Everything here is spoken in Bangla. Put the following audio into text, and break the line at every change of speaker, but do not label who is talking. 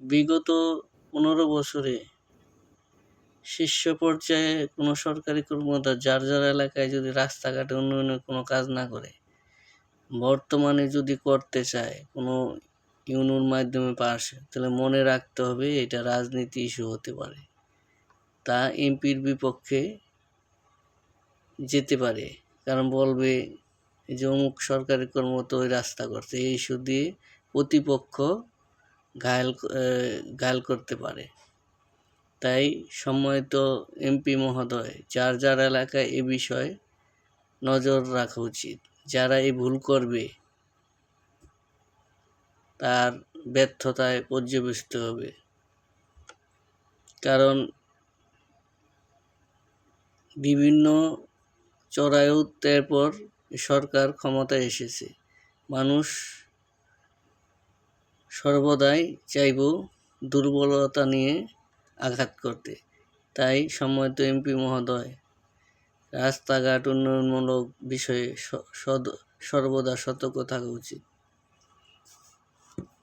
বিগত 15 বছরে শীর্ষ পর্যায়ে কোনো সরকারি কর্মকর্তা যার এলাকায় যদি রাস্তাঘাটে উন্নয়নের কোনো কাজ না করে, বর্তমানে যদি করতে চায় কোনো ইউনোর মাধ্যমে পাস, তাহলে মনে রাখতে হবে এটা রাজনীতি ইস্যু হতে পারে। তা এমপির বিপক্ষে যেতে পারে, কারণ বলবে যে অমুক সরকারি কর্মকর্তা ওই রাস্তা করছে, এই ইস্যু দিয়ে প্রতিপক্ষ ঘায়েল করতে পারে। তাই সম্মানিত এমপি মহোদয়, যার এলাকায় এ বিষয়ে নজর রাখা উচিত। যারা এই ভুল করবে তার ব্যর্থতায় পর্যবেসিত হবে। কারণ বিভিন্ন চড়াই উতরাইয়ের পর সরকার ক্ষমতায় এসেছে। মানুষ সর্বদাই চাইব দুর্বলতা নিয়ে আঘাত করতে। তাই সম্মানিত এমপি মহোদয়, রাস্তাঘাট উন্নয়নমূলক বিষয়ে সর্বদা সতর্ক থাকা উচিত।